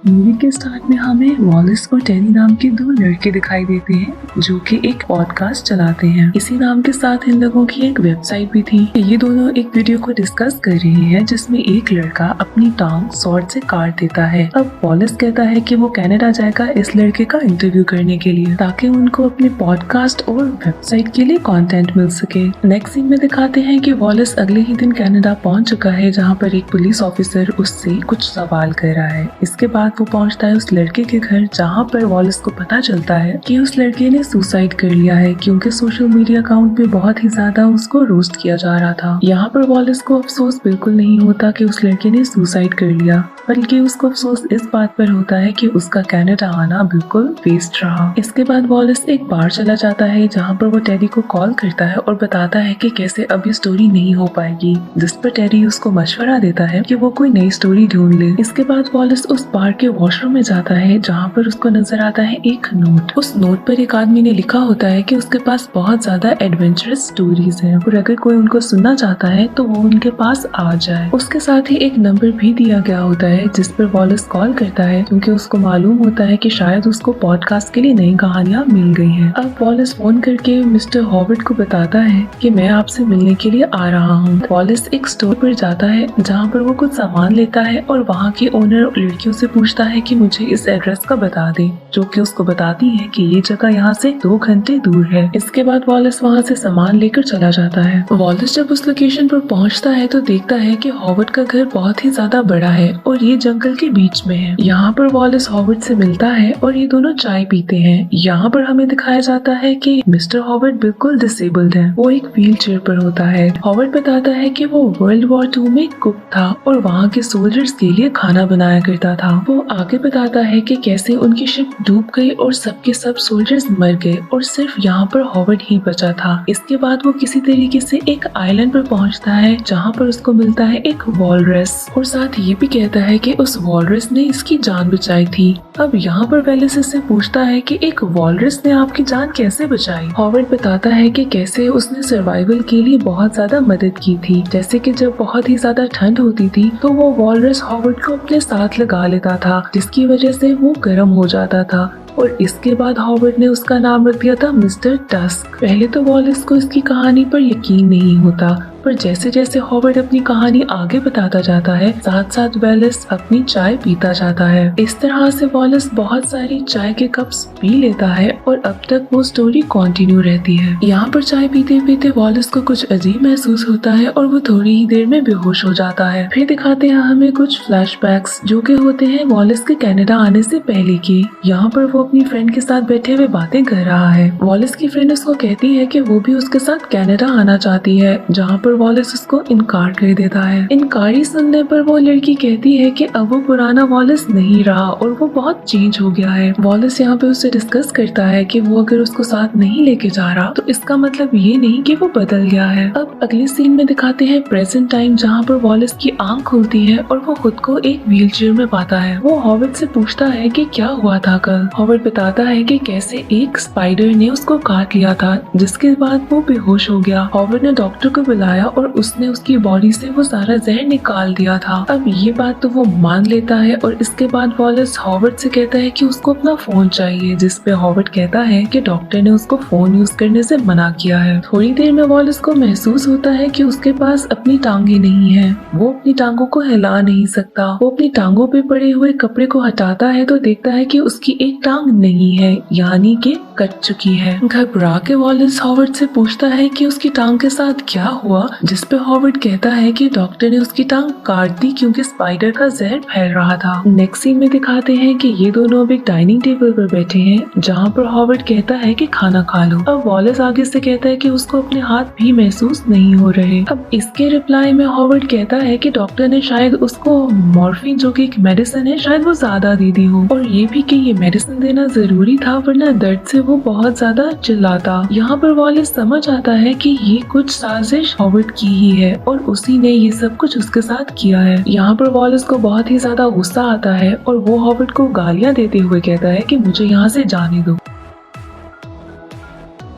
Movie के start में हमें वॉलिस और टेरी नाम के दो लड़के दिखाई देते हैं जो कि एक पॉडकास्ट चलाते हैं। इसी नाम के साथ इन लोगों की एक वेबसाइट भी थी। ये दोनों एक वीडियो को डिस्कस कर रहे हैं जिसमें एक लड़का अपनी टांग स्वॉर्ड से काट देता है। अब वॉलिस कहता है कि वो कनाडा जाएगा इस लड़के का इंटरव्यू करने के लिए ताकि उनको अपने पॉडकास्ट और वेबसाइट के लिए कंटेंट मिल सके। नेक्स्ट सीन में दिखाते हैं कि वॉलिस अगले ही दिन कनाडा पहुंच चुका है जहाँ पर एक पुलिस ऑफिसर उससे कुछ सवाल कर रहा है। इसके बाद वो पहुंचता है उस लड़के के घर जहाँ पर वॉलिस को पता चलता है कि उस लड़के ने सुसाइड कर लिया है क्योंकि सोशल मीडिया अकाउंट पे बहुत ही ज्यादा उसको रोस्ट किया जा रहा था। यहाँ पर वॉलिस को अफसोस बिल्कुल नहीं होता कि उस लड़के ने सुसाइड कर लिया, बल्कि उसको अफसोस इस बात पर होता है कि उसका कनाडा आना बिल्कुल वेस्ट रहा। इसके बाद वॉलिस एक बार चला जाता है जहाँ पर वो टेरी को कॉल करता है और बताता है कि कैसे अब ये स्टोरी नहीं हो पाएगी, जिस पर टेरी उसको मशवरा देता है कि वो कोई नई स्टोरी ढूंढ ले। इसके बाद वॉलिस उस बार के वॉशरूम में जाता है जहाँ पर उसको नजर आता है एक नोट। उस नोट पर एक आदमी ने लिखा होता है कि उसके पास बहुत ज्यादा एडवेंचरस स्टोरीज हैं और अगर कोई उनको सुनना चाहता है तो वो उनके पास आ जाए। उसके साथ ही एक नंबर भी दिया गया होता है जिस पर वॉलिस कॉल करता है क्योंकि उसको मालूम होता है कि शायद उसको पॉडकास्ट के लिए नई कहानियां मिल गई हैं। अब वॉलिस फोन करके मिस्टर हॉवर्ड को बताता है कि मैं आपसे मिलने के लिए आ रहा हूँ। वॉलिस एक स्टोर पर जाता है जहाँ पर वो कुछ सामान लेता है और वहाँ के ओनर लड़कियों से पूछता है कि मुझे इस एड्रेस का बता दे, जो कि उसको बताती है कि ये जगह यहाँ से 2 घंटे दूर है। इसके बाद वॉलिस वहाँ से सामान लेकर चला जाता है। वॉलिस जब उस लोकेशन पर पहुँचता है तो देखता है कि हॉवर्ड का घर बहुत ही ज्यादा बड़ा है और ये जंगल के बीच में है। यहाँ पर वॉलिस हॉवर्ड से मिलता है और ये दोनों चाय पीते हैं। यहाँ पर हमें दिखाया जाता है कि मिस्टर हॉवर्ड बिल्कुल डिसेबल्ड है, वो एक व्हील चेयर पर होता है। हॉवर्ड बताता है कि वो वर्ल्ड वॉर 2 में कुक था और वहाँ के सोल्जर्स के लिए खाना बनाया करता था। वो आगे बताता है कि कैसे उनकी शिप डूब गई और सबके सब सोल्जर्स मर गए और सिर्फ यहाँ पर हॉवर्ड ही बचा था। इसके बाद वो किसी तरीके से एक आइलैंड पर पहुँचता है जहाँ पर उसको मिलता है एक वॉलरस और साथ ये भी कहता है कि उस वॉलरस ने इसकी जान बचाई थी। अब यहाँ पर वेलिस इससे पूछता है कि एक वॉलरस ने आपकी जान कैसे बचाई। हॉवर्ड बताता है कि कैसे उसने सर्वाइवल के लिए बहुत ज्यादा मदद की थी, जैसे कि जब बहुत ही ज्यादा ठंड होती थी तो वो वॉलरस हॉवर्ड को अपने साथ लगा लेता था जिसकी वजह से वो गर्म हो जाता था और इसके बाद हॉवर्ड ने उसका नाम रख दिया था मिस्टर टस्क। पहले तो वॉलिस को इसकी कहानी पर यकीन नहीं होता, पर जैसे जैसे हॉवर्ड अपनी कहानी आगे बताता जाता है साथ साथ वेलिस अपनी चाय पीता जाता है। इस तरह से वॉलिस बहुत सारी चाय के कप्स पी लेता है और अब तक वो स्टोरी कंटिन्यू रहती है। यहाँ पर चाय पीते पीते वॉलिस को कुछ अजीब महसूस होता है और वो थोड़ी ही देर में बेहोश हो जाता है। फिर दिखाते हैं हमें कुछ फ्लैशबैक्स जो कि होते हैं वॉलिस के कनाडा आने से पहले के। यहाँ पर वो अपनी फ्रेंड के साथ बैठे हुए बातें कर रहा है। वॉलिस की फ्रेंड उसको कहती है कि वो भी उसके साथ कनाडा आना चाहती है, जहाँ पर वॉलिस उसको इनकार कर देता है। इनकारी सुनने पर वो लड़की कहती है कि अब वो पुराना वॉलिस नहीं रहा और वो बहुत चेंज हो गया है। वॉलिस यहाँ पे उससे डिस्कस करता है कि वो अगर उसको साथ नहीं लेके जा रहा तो इसका मतलब ये नहीं कि वो बदल गया है। अब अगले सीन में दिखाते हैं प्रेजेंट टाइम जहाँ पर वॉलिस की आंख खुलती है और वो खुद को एक व्हील चेयर में पाता है। वो हॉवर्ड से पूछता है कि क्या हुआ था कल। हॉवर्ड बताता है कि कैसे एक स्पाइडर ने उसको काट लिया था, जिसके बाद वो बेहोश हो गया। हॉवर्ड ने डॉक्टर को बुलाया और उसने उसकी बॉडी से वो सारा जहर निकाल दिया था। अब ये बात तो वो मान लेता है और इसके बाद वॉलिस हॉवर्ड से कहता है कि उसको अपना फोन चाहिए, जिस पे हॉवर्ड कहता है कि डॉक्टर ने उसको फोन यूज करने से मना किया है। थोड़ी देर में वॉलिस को महसूस होता है कि उसके पास अपनी टांगे नहीं है, वो अपनी टांगों को हिला नहीं सकता। वो अपनी टांगों पे पड़े हुए कपड़े को हटाता है तो देखता है कि उसकी एक टांग नहीं है, यानी कि कट चुकी है। घबरा के वॉलिस हॉवर्ड से पूछता है कि उसकी टांग के साथ क्या हुआ, जिस पे हॉवर्ड कहता है कि डॉक्टर ने उसकी टांग काट दी क्योंकि स्पाइडर का जहर फैल रहा था। नेक्स्ट सीन में दिखाते हैं कि ये दोनों अब एक डाइनिंग टेबल पर बैठे हैं जहाँ पर हॉवर्ड कहता है कि खाना खा लो। अब वॉलिस आगे से कहता है कि उसको अपने हाथ भी महसूस नहीं हो रहे। अब इसके रिप्लाई में हॉवर्ड कहता है कि डॉक्टर ने शायद उसको मॉर्फिन, जो कि एक मेडिसिन है, शायद वो ज्यादा दे दी हो और ये भी कि ये मेडिसिन देना जरूरी था वरना दर्द से वो बहुत ज्यादा चिल्लाता। यहाँ पर वॉलिस समझ आता है कि ये कुछ साजिश हॉवर्ड की ही है और उसी ने ये सब कुछ उसके साथ किया है। यहाँ पर वॉलिस को बहुत ही ज्यादा गुस्सा आता है और वो हॉवर्ड को गालियाँ देते हुए कहता है कि मुझे यहाँ से जाने दो।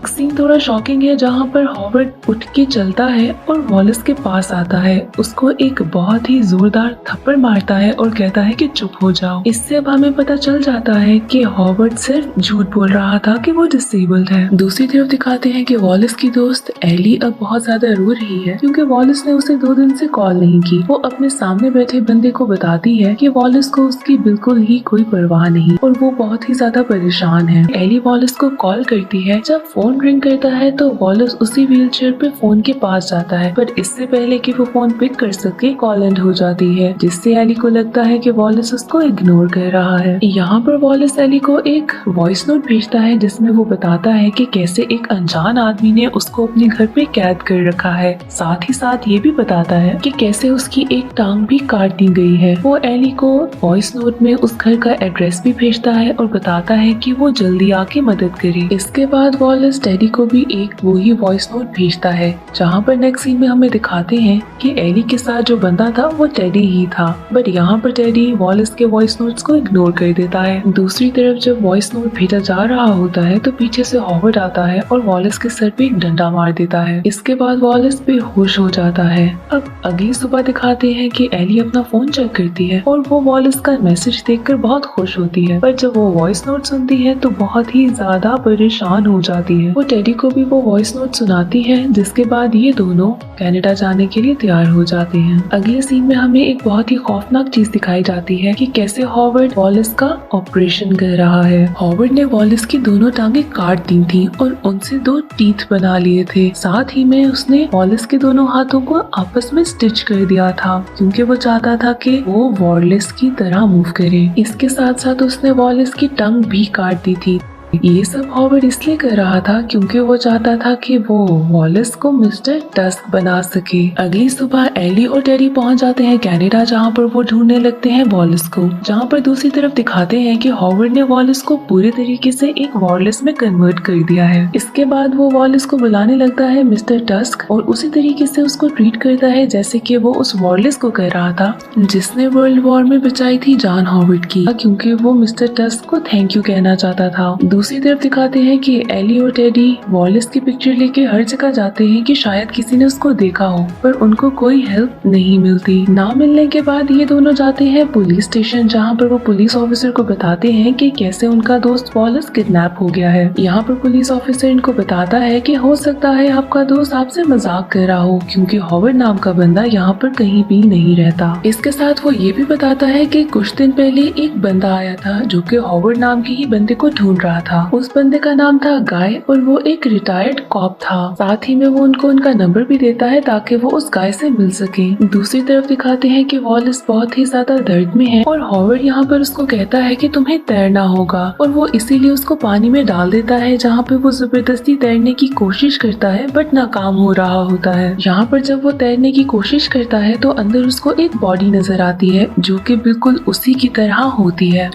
सीन थोड़ा शॉकिंग है जहाँ पर हॉवर्ड उठ के चलता है और वॉलिस के पास आता है, उसको एक बहुत ही जोरदार थप्पड़ मारता है और कहता है कि चुप हो जाओ। इससे अब हमें पता चल जाता है कि हॉवर्ड सिर्फ झूठ बोल रहा था कि वो डिसेबल्ड है। दूसरी तरफ दिखाते हैं कि वॉलिस की दोस्त एली अब बहुत ज्यादा रो रही है क्योंकि वॉलिस ने उसे 2 दिन से कॉल नहीं की। वो अपने सामने बैठे बंदे को बताती है कि वॉलिस को उसकी बिल्कुल ही कोई परवाह नहीं और वो बहुत ही ज्यादा परेशान है। एली वॉलिस को कॉल करती है। जब फोन रिंग करता है तो वॉलिस उसी व्हीलचेयर पे फोन के पास जाता है, पर इससे पहले कि वो फोन पिक कर सके कॉल एंड हो जाती है, जिससे एली को लगता है कि वॉलिस उसको इग्नोर कर रहा है। यहाँ पर वॉलिस एली को एक वॉइस नोट भेजता है जिसमें वो बताता है कि कैसे एक अनजान आदमी ने उसको अपने घर पे कैद कर रखा है। साथ ही साथ ये भी बताता है कि कैसे उसकी एक टांग भी काट दी गई है। वो एली को वॉइस नोट में उस घर का एड्रेस भी भेजता है और बताता है कि वो जल्दी आके मदद करे। इसके बाद वॉलिस टेडी को भी एक वही वॉइस नोट भेजता है, जहाँ पर नेक्स्ट सीन में हमें दिखाते हैं कि एली के साथ जो बंदा था वो टेडी ही था, बट यहाँ पर टेडी वॉलिस के वॉइस नोट्स को इग्नोर कर देता है। दूसरी तरफ जब वॉइस नोट भेजा जा रहा होता है तो पीछे से हॉवर्ड आता है और वॉलिस के सर पे एक डंडा मार देता है। इसके बाद वॉलिस बेहोश हो जाता है। अब अगली सुबह दिखाते हैं कि एली अपना फोन चेक करती है और वो वॉलिस का मैसेज देखकर बहुत खुश होती है, पर जब वो वॉइस नोट सुनती है तो बहुत ही ज्यादा परेशान हो जाती है। वो टेडी को भी वो वॉइस नोट सुनाती है, जिसके बाद ये दोनों कनाडा जाने के लिए तैयार हो जाते हैं। अगले सीन में हमें एक बहुत ही खौफनाक चीज दिखाई जाती है कि कैसे हॉवर्ड वॉलिस का ऑपरेशन कर रहा है। हॉवर्ड ने वॉलिस की दोनों टांगे काट दी थी और उनसे 2 टीथ बना लिए थे। साथ ही में उसने वॉलिस के दोनों हाथों को आपस में स्टिच कर दिया था क्योंकि वो चाहता था कि वो वॉलिस की तरह मूव करे। इसके साथ साथ उसने वॉलिस की टंग भी काट दी थी। ये सब हॉवर्ड इसलिए कर रहा था क्योंकि वो चाहता था कि वो वॉलिस को मिस्टर टस्क बना सके। अगली सुबह एली और टेडी पहुंच जाते हैं कनाडा, जहां पर वो ढूंढने लगते हैं वॉलिस को। जहां पर दूसरी तरफ दिखाते हैं कि हॉवर्ड ने वॉलिस को पूरे तरीके से एक वॉलिस में कन्वर्ट कर दिया है। इसके बाद वो वॉलिस को बुलाने लगता है मिस्टर टस्क और उसी तरीके से उसको ट्रीट करता है जैसे कि वो उस वॉलिस को कर रहा था जिसने वर्ल्ड वॉर में बचाई थी जान हॉवर्ड की, क्योंकि वो मिस्टर टस्क को थैंक यू कहना चाहता था। दूसरी तरफ दिखाते हैं कि एली और टेडी वॉलिस की पिक्चर लेके हर जगह जाते हैं कि शायद किसी ने उसको देखा हो, पर उनको कोई हेल्प नहीं मिलती। ना मिलने के बाद ये दोनों जाते हैं पुलिस स्टेशन, जहाँ पर वो पुलिस ऑफिसर को बताते हैं कि कैसे उनका दोस्त वॉलिस किडनैप हो गया है। यहाँ पर पुलिस ऑफिसर इनको बताता है कि हो सकता है आपका दोस्त आपसे मजाक कर रहा हो क्योंकि हॉवर्ड नाम का बंदा यहाँ पर कहीं भी नहीं रहता। इसके साथ वो ये भी बताता है कि कुछ दिन पहले एक बंदा आया था जो कि हॉवर्ड नाम के ही बंदे को ढूंढ रहा था। उस बंदे का नाम था गाय और वो एक रिटायर्ड कॉप था। साथ ही में वो उनको उनका नंबर भी देता है ताकि वो उस गाय से मिल सके। दूसरी तरफ दिखाते हैं कि वॉलिस बहुत ही ज्यादा दर्द में है और हॉवर्ड यहाँ पर उसको कहता है कि तुम्हें तैरना होगा और वो इसीलिए उसको पानी में डाल देता है, जहाँ पे वो जबरदस्ती तैरने की कोशिश करता है बट नाकाम हो रहा होता है। यहाँ पर जब वो तैरने की कोशिश करता है तो अंदर उसको एक बॉडी नजर आती है जो कि बिल्कुल उसी की तरह होती है।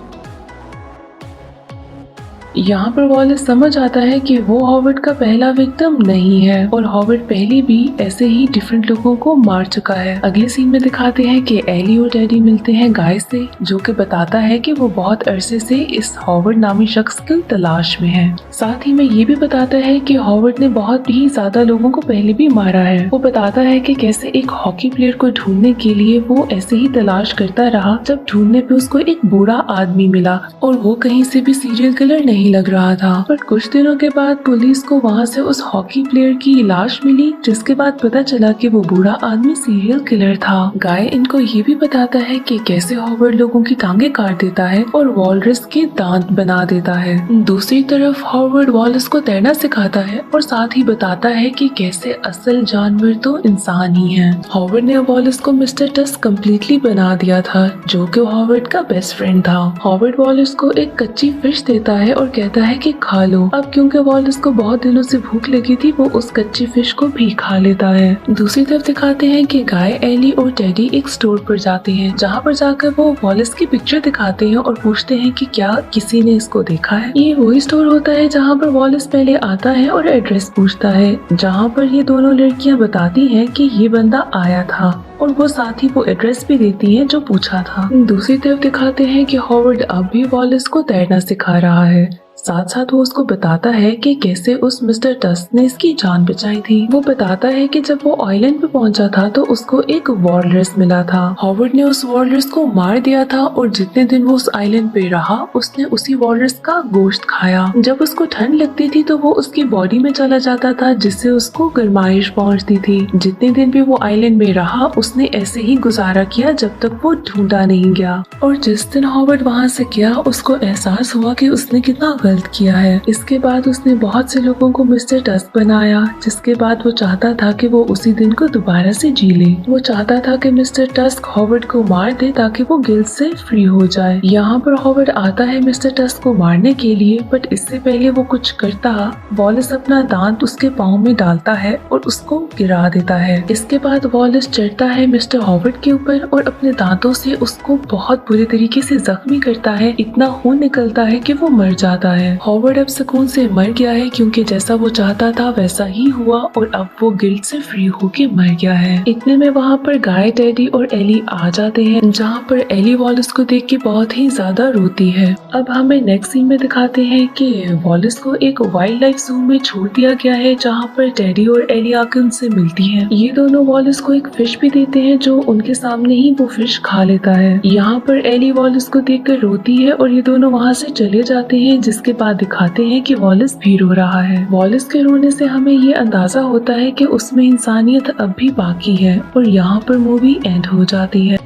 यहाँ पर वॉलिस समझ आता है कि वो हॉवर्ड का पहला विक्टिम नहीं है और हॉवर्ड पहले भी ऐसे ही डिफरेंट लोगों को मार चुका है। अगले सीन में दिखाते हैं कि एली और टेडी मिलते हैं गाय से, जो कि बताता है कि वो बहुत अरसे से इस हॉवर्ड नामी शख्स की तलाश में है। साथ ही में ये भी बताता है कि हॉवर्ड ने बहुत ही ज्यादा लोगों को पहले भी मारा है। वो बताता है कि कैसे एक हॉकी प्लेयर को ढूंढने के लिए वो ऐसे ही तलाश करता रहा, जब ढूंढने पे उसको एक बूढ़ा आदमी मिला और वो कहीं से भी सीरियल किलर नहीं लग रहा था। पर कुछ दिनों के बाद पुलिस को वहाँ से उस हॉकी प्लेयर की लाश मिली, जिसके बाद पता चला कि वो बूढ़ा आदमी सीरियल किलर था। गाय इनको ये भी बताता है कि कैसे हॉवर्ड लोगों की टांगे काट देता है और वॉलरस के दांत बना देता है। दूसरी तरफ हॉवर्ड वॉलरस को तैरना सिखाता है और साथ ही बताता है कि कैसे असल जानवर तो इंसान ही है। हॉवर्ड ने वॉलरस को मिस्टर टस्क कम्प्लीटली बना दिया था, जो कि हॉवर्ड का बेस्ट फ्रेंड था। हॉवर्ड वॉलरस को एक कच्ची फिश देता है और कहता है कि खा लो। अब क्योंकि वॉलरस को बहुत दिनों से भूख लगी थी, वो उस कच्ची फिश को भी खा लेता है। दूसरी तरफ दिखाते हैं कि गाय, एली और टेडी एक स्टोर पर जाते हैं, जहाँ पर जाकर वो वॉलरस की पिक्चर दिखाते हैं और पूछते हैं कि क्या किसी ने इसको देखा है। ये वही स्टोर होता है जहाँ पर वॉलरस पहले आता है और एड्रेस पूछता है, जहाँ पर ये दोनों लड़कियाँ बताती हैं कि ये बंदा आया था और वो साथ ही वो एड्रेस भी देती है जो पूछा था। दूसरी तरफ दिखाते हैं कि हॉवर्ड अब भी वॉलरस को तैरना सिखा रहा है। साथ साथ वो उसको बताता है कि कैसे उस मिस्टर टस्क ने इसकी जान बचाई थी। वो बताता है कि जब वो आइलैंड पे पहुंचा था तो उसको एक वॉलरस मिला था। हॉवर्ड ने उस वॉलरस को मार दिया था और जितने दिन वो उस आइलैंड पे रहा उसने उसी वॉलरस का गोश्त खाया। जब उसको ठंड लगती थी तो वो उसकी बॉडी में चला जाता था जिससे उसको गर्माइश पहुंचती थी। जितने दिन भी वो आइलैंड में रहा उसने ऐसे ही गुजारा किया जब तक वो ढूंढा नहीं गया। और जिस दिन हॉवर्ड वहाँ से गया उसको एहसास हुआ कि उसने कितना गलत किया है। इसके बाद उसने बहुत से लोगों को मिस्टर टस्क बनाया, जिसके बाद वो चाहता था कि वो उसी दिन को दोबारा से जी ले। वो चाहता था कि मिस्टर टस्क हॉवर्ड को मार दे ताकि वो गिल्ट से फ्री हो जाए। यहाँ पर हॉवर्ड आता है मिस्टर टस्क को मारने के लिए, बट इससे पहले वो कुछ करता वॉलस अपना दांत उसके पाँव में डालता है और उसको गिरा देता है। इसके बाद वॉलस चढ़ता है मिस्टर हॉवर्ड के ऊपर और अपने दांतों से उसको बहुत बुरे तरीके से जख्मी करता है। इतना खून निकलता है कि वो मर जाता है। हॉवर्ड अब सुकून से मर गया है क्योंकि जैसा वो चाहता था वैसा ही हुआ और अब वो गिल्ट से फ्री होके मर गया है। इतने में वहाँ पर गाय, टेडी और एली आ जाते हैं, जहाँ पर एली वॉलस को देख के बहुत ही ज्यादा रोती है। अब हमें नेक्स्ट सीन में दिखाते हैं कि वॉलस को एक वाइल्ड लाइफ ज़ू में छोड़ दिया गया है, जहाँ पर टेडी और एली आकर उनसे मिलती हैं। ये दोनों वॉलस को एक फिश भी देते हैं जो उनके सामने ही वो फिश खा लेता है। यहाँ पर एली वॉलस को देखकर रोती है और ये दोनों वहाँ से चले जाते हैं, जिसके बाद दिखाते हैं कि वॉलस भी रो रहा है। वॉलस के रोने से हमें ये अंदाजा होता है कि उसमें इंसानियत अब भी बाकी है और यहाँ पर मूवी एंड हो जाती है।